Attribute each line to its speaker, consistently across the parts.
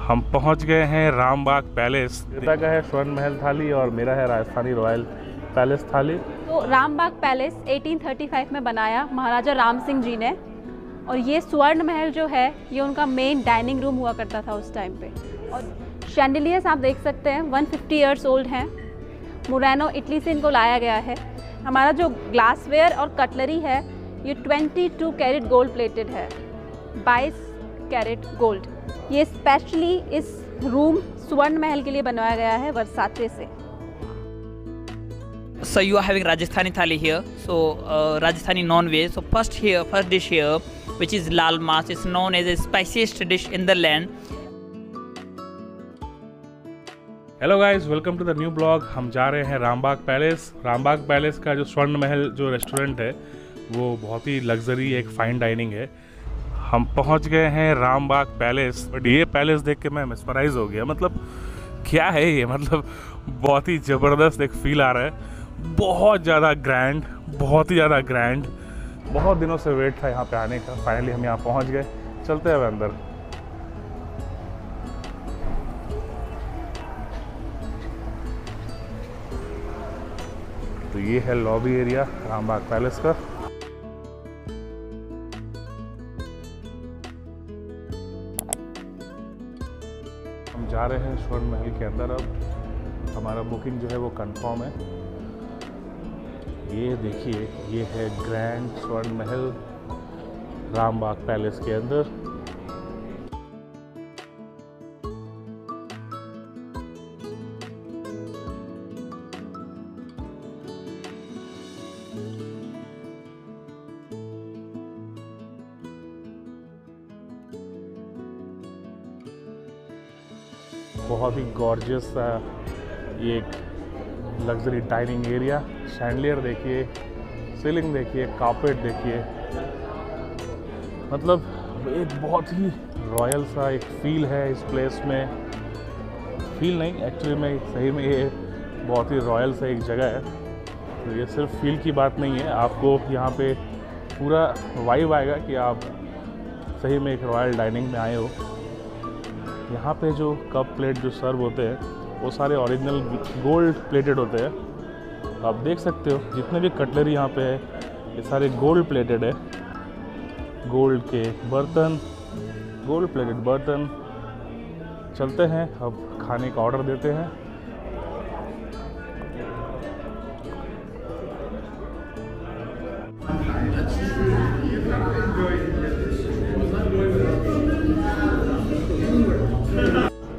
Speaker 1: हम पहुंच गए हैं रामबाग पैलेस। पिता का है स्वर्ण महल थाली और मेरा है राजस्थानी रॉयल पैलेस थाली।
Speaker 2: तो रामबाग पैलेस 1835 में बनाया महाराजा राम सिंह जी ने, और ये स्वर्ण महल जो है ये उनका मेन डाइनिंग रूम हुआ करता था उस टाइम पे। और शैंडिलियर्स आप देख सकते हैं 150 इयर्स ओल्ड हैं। मुरैनो इटली से इनको लाया गया है। हमारा जो ग्लासवेयर और कटलरी है ये 22 कैरेट गोल्ड प्लेटेड है, 22 कैरेट गोल्ड। ये स्पेशली इस रूम स्वर्ण महल के लिए बनवाया गया है वर्साचे से।
Speaker 3: So you are having Rajasthani thali here. So Rajasthani non-veg. So first dish here, which is lal mas, is known as the spiciest dish in the land.
Speaker 1: Hello guys, welcome to the new blog. हम जा रहे हैं Rambagh palace. Rambagh palace का जो स्वर्ण महल जो restaurant है वो बहुत ही लग्जरी एक फाइन डाइनिंग है। हम पहुंच गए हैं रामबाग पैलेस। बट ये पैलेस देख के मैं मेस्मराइज हो गया। मतलब क्या है ये, मतलब बहुत ही ज़बरदस्त एक फील आ रहा है। बहुत ज़्यादा ग्रैंड, बहुत ही ज़्यादा ग्रैंड। बहुत दिनों से वेट था यहाँ पे आने का। फाइनली हम यहाँ पहुँच गए। चलते हैं अब अंदर। तो ये है लॉबी एरिया रामबाग पैलेस का। हम जा रहे हैं स्वर्ण महल के अंदर। अब हमारा बुकिंग जो है वो कंफर्म है। ये देखिए, ये है ग्रैंड स्वर्ण महल रामबाग पैलेस के अंदर। बहुत ही गॉर्जियस सा ये एक लग्जरी डाइनिंग एरिया। शैंडलियर देखिए, सीलिंग देखिए, कारपेट देखिए। मतलब एक बहुत ही रॉयल सा एक फील है इस प्लेस में। फील नहीं, एक्चुअली में सही में ये बहुत ही रॉयल सा एक जगह है। तो ये सिर्फ फील की बात नहीं है, आपको यहाँ पे पूरा वाइब आएगा कि आप सही में एक रॉयल डाइनिंग में आए हो। यहाँ पे जो कप प्लेट जो सर्व होते हैं वो सारे ओरिजिनल गोल्ड प्लेटेड होते हैं। आप देख सकते हो जितने भी कटलरी यहाँ पे है ये सारे गोल्ड प्लेटेड है। गोल्ड के बर्तन, गोल्ड प्लेटेड बर्तन। चलते हैं अब खाने का ऑर्डर देते हैं।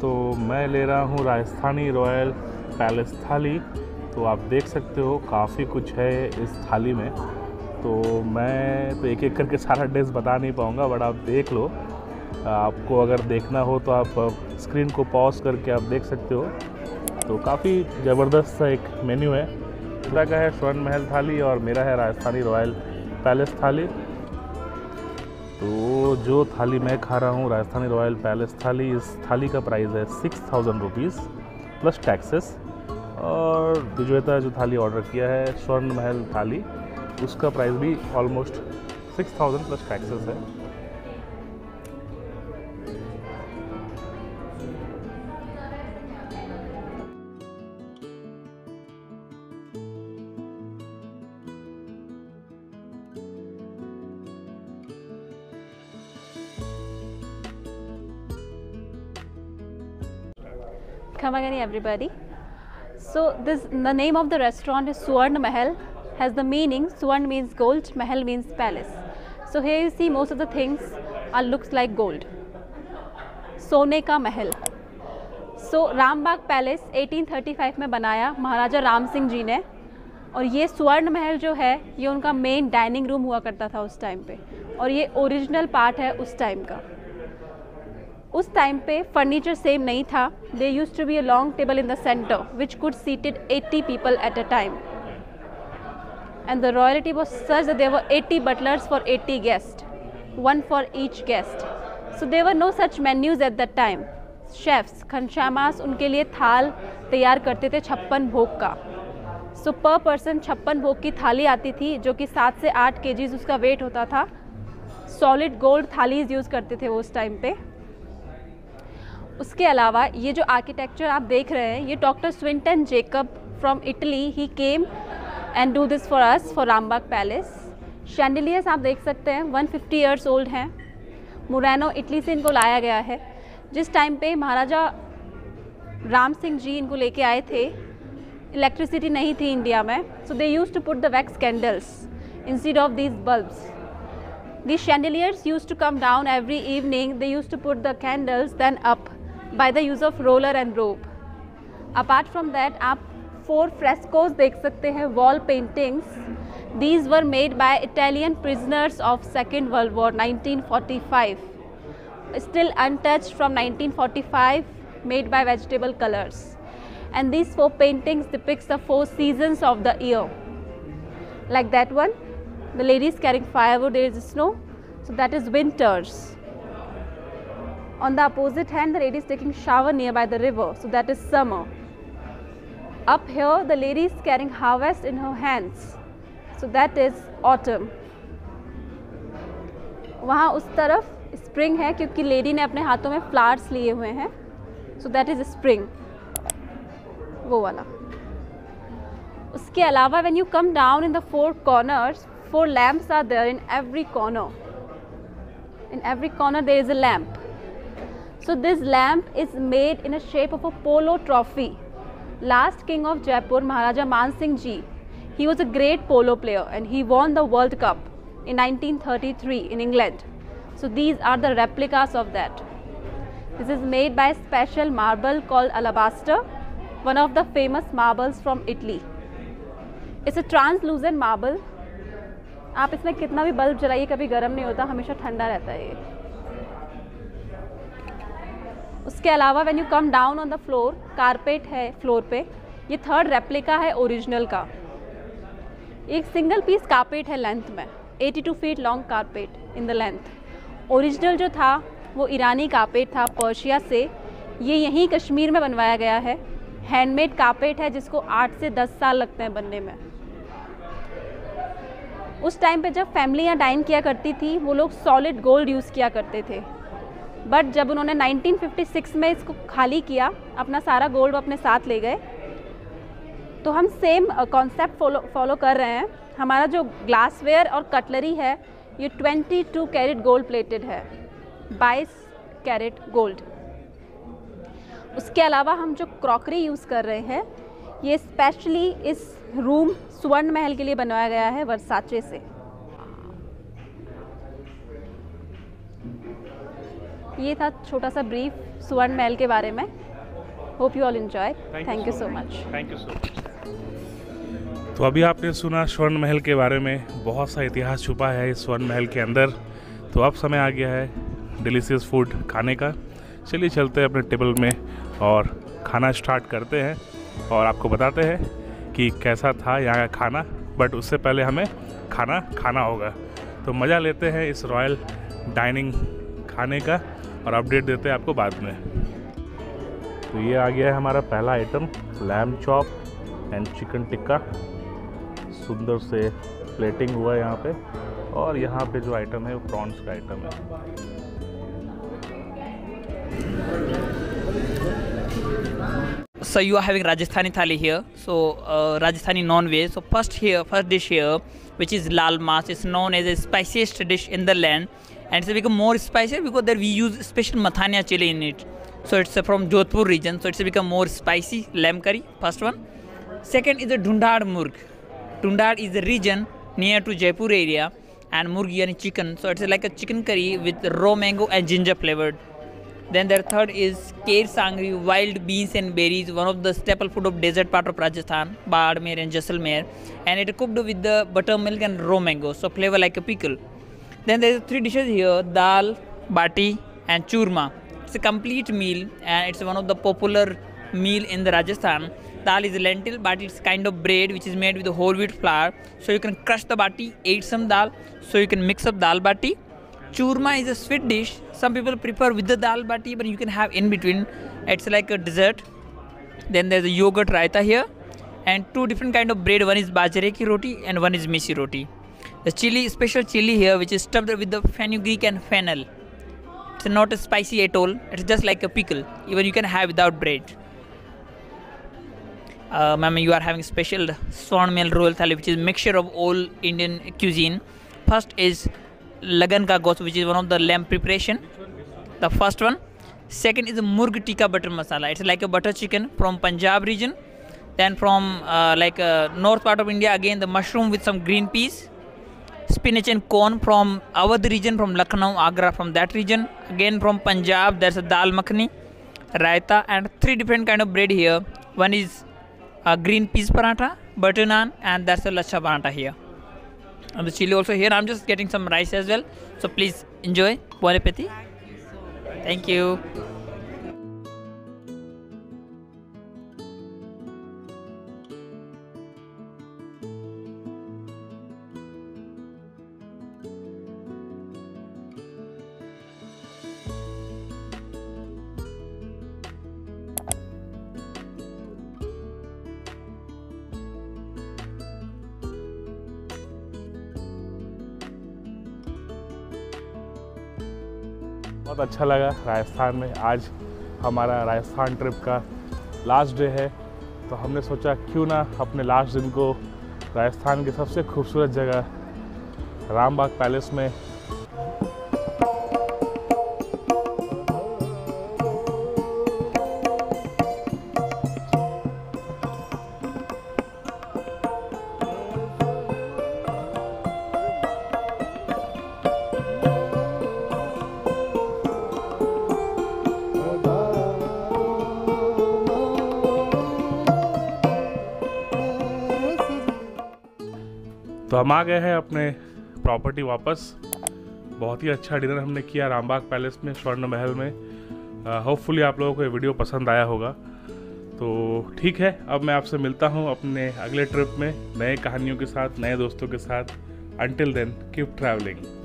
Speaker 1: तो मैं ले रहा हूँ राजस्थानी रॉयल पैलेस थाली। तो आप देख सकते हो काफ़ी कुछ है इस थाली में। तो मैं तो एक एक करके सारा डिश बता नहीं पाऊँगा, बट आप देख लो। आपको अगर देखना हो तो आप स्क्रीन को पॉज करके आप देख सकते हो। तो काफ़ी ज़बरदस्त सा एक मेन्यू है। पिता का है स्वर्ण महल थाली और मेरा है राजस्थानी रॉयल पैलेस थाली। तो जो थाली मैं खा रहा हूँ राजस्थानी रॉयल पैलेस थाली, इस थाली का प्राइस है 6000 रुपीज़ प्लस टैक्सेस। और विजेता जो थाली ऑर्डर किया है स्वर्ण महल थाली, उसका प्राइस भी ऑलमोस्ट 6000 प्लस टैक्सेस है।
Speaker 2: Come again, everybody. So the name of the restaurant is Swarn Mahal, has the meaning Swarn means gold, Mahal means palace. So here you see most of the things are looks like gold. सोने का महल। So Rambagh palace 1835 में बनाया महाराजा राम सिंह जी ने, और ये स्वर्ण महल जो है ये उनका मेन डाइनिंग रूम हुआ करता था उस टाइम पे, और ये ओरिजिनल पार्ट है उस टाइम का। उस टाइम पे फर्नीचर सेम नहीं था। They used to be a long table in the centre which could seated 80 people at a time, and the royalty was such that there were 80 butlers for 80 guests, one for each guest. So there were no such menus at that time. Chefs घनश्यामास उनके लिए थाल तैयार करते थे 56 भोग का। सो पर पर्सन 56 भोग की थाली आती थी जो कि 7 से 8 kg उसका वेट होता था। सॉलिड गोल्ड थालीज यूज़ करते थे वो उस टाइम पे। उसके अलावा ये जो आर्किटेक्चर आप देख रहे हैं, ये doctor Swinton Jacob from Italy, he came and do this for us for Rambagh Palace. Chandeliers आप देख सकते हैं 150 ईयर्स ओल्ड हैं। मुरैनो इटली से इनको लाया गया है। जिस टाइम पे महाराजा राम सिंह जी इनको लेके आए थे, इलेक्ट्रिसिटी नहीं थी इंडिया में, so they used to put the wax candles instead of these bulbs. These chandeliers used to come down every evening. They used to put the candles then up by the use of roller and rope. Apart from that, आप 4 frescoes देख सकते हैं, wall paintings. These were made by Italian prisoners of Second World War 1945. Still untouched from 1945, made by vegetable colors. And these 4 paintings depicts the 4 seasons of the year. Like that one. The lady is carrying firewood, there is snow, so that is winters. On the opposite hand, the lady is taking shower nearby the river, so that is summer. Up here, the lady is carrying harvest in her hands, so that is autumn. वहाँ उस तरफ spring है क्योंकि lady ने अपने हाथों में flowers लिए हुए हैं, so that is spring. वो वाला। उसके अलावा when you come down in the 4 corners, 4 lamps are there in every corner. In every corner there is a lamp. So this lamp is made in a shape of a polo trophy. Last king of Jaipur, Maharaja Man Singh Ji, he was a great polo player and he won the World Cup in 1933 in England. So these are the replicas of that. This is made by a special marble called alabaster, one of the famous marbles from Italy. It's a translucent marble. आप इसमें कितना भी bulb जलाइए कभी गर्म नहीं होता, हमेशा ठंडा रहता है ये। उसके अलावा when you come down on the floor, carpet है फ्लोर पे, ये 3rd रेप्लिका है ओरिजिनल का। एक सिंगल पीस कारपेट है लेंथ में, 82 feet long carpet in the length. Original जो था वो ईरानी कारपेट था पर्शिया से, ये यहीं कश्मीर में बनवाया गया है। हैंडमेड कारपेट है जिसको 8 से 10 साल लगते हैं बनने में। उस टाइम पे जब फैमिलियाँ डाइन किया करती थी, वो लोग सॉलिड गोल्ड यूज़ किया करते थे, बट जब उन्होंने 1956 में इसको खाली किया, अपना सारा गोल्ड अपने साथ ले गए, तो हम सेम कॉन्सेप्ट फॉलो कर रहे हैं। हमारा जो ग्लासवेयर और कटलरी है ये 22 कैरेट गोल्ड प्लेटेड है, 22 कैरेट गोल्ड। उसके अलावा हम जो क्रॉकरी यूज़ कर रहे हैं ये स्पेशली इस रूम स्वर्ण महल के लिए बनवाया गया है वर्साचे से। ये था छोटा सा ब्रीफ स्वर्ण महल के बारे में। Hope you all enjoy. Thank you so much.
Speaker 1: Thank you so much. तो अभी आपने सुना स्वर्ण महल के बारे में, बहुत सा इतिहास छुपा है इस स्वर्ण महल के अंदर। तो अब समय आ गया है डिलीशियस फूड खाने का। चलिए चलते हैं अपने टेबल में और खाना स्टार्ट करते हैं और आपको बताते हैं कि कैसा था यहाँ का खाना। बट उससे पहले हमें खाना होगा, तो मज़ा लेते हैं इस रॉयल डाइनिंग खाने का और अपडेट देते हैं आपको बाद में। तो ये आ गया है हमारा पहला item, lamb chop and chicken tikka. सुंदर से प्लेटिंग हुआ है यहाँ पे, और यहाँ पे जो आइटम है वो प्रॉन्स का आइटम है।
Speaker 3: So you are having Rajasthani thali here. So Rajasthani non-veg. So first dish here, which is lal mas, is known as the spiciest dish in the land, and it's become more spicier because there we use special mathania chili in it. So it's from Jodhpur region. So it's become more spicy lamb curry. First one. Second is the Dhundad Murg. Dhundad is the region near to Jaipur area, and Murg yani chicken. So it's like a chicken curry with raw mango and ginger flavored. Then their third is Kher Sangri, wild beans and berries, one of the staple food of desert part of Rajasthan, Baadmer and Jaisalmer, and it is cooked with the buttermilk and raw mango, so flavor like a pickle. Then there is 3 dishes here, dal, bati and churma. It's a complete meal and it's one of the popular meal in the Rajasthan. Dal is lentil, bati is kind of bread which is made with the whole wheat flour, so you can crush the bati, eat some dal, so you can mix up dal bati. Churma is a sweet dish. Some people prefer with the dal bati, but you can have in between. It's like a dessert. Then there's a yogurt raita here, and 2 different kind of bread. One is bajre ki roti and one is misi roti. The chili, special chili here, which is stuffed with the fenugreek and fennel. It's not spicy at all. It's just like a pickle. Even you can have without bread. Ma'am, you are having special Swर्ण Mahal Royal Thali, which is mixture of all Indian cuisine. First is Lagan Ka Gosht, which is one of the lamb preparation. The first one. Second is Murg Tikka Butter Masala. It's like a butter chicken from Punjab region. Then from north part of India, again the mushroom with some green peas. Spinach and corn from Awadh region, from Lucknow, Agra, from that region. Again from Punjab, there's a dal makhani, raita, and 3 different kind of bread here. One is green peas paratha, butter naan, and that's a lachha paratha here. And the chili also here. I'm just getting some rice as well. So please enjoy. Bon appetit. Thank you.
Speaker 1: बहुत अच्छा लगा राजस्थान में। आज हमारा Rajasthan trip का last day है, तो हमने सोचा क्यों ना अपने लास्ट दिन को राजस्थान की सबसे खूबसूरत जगह रामबाग पैलेस में तो हम आ गए हैं अपने प्रॉपर्टी वापस। बहुत ही अच्छा डिनर हमने किया रामबाग पैलेस में, स्वर्ण महल में। होपफुली आप लोगों को ये वीडियो पसंद आया होगा। तो ठीक है, अब मैं आपसे मिलता हूँ अपने अगले ट्रिप में नए कहानियों के साथ, नए दोस्तों के साथ। Until then keep travelling.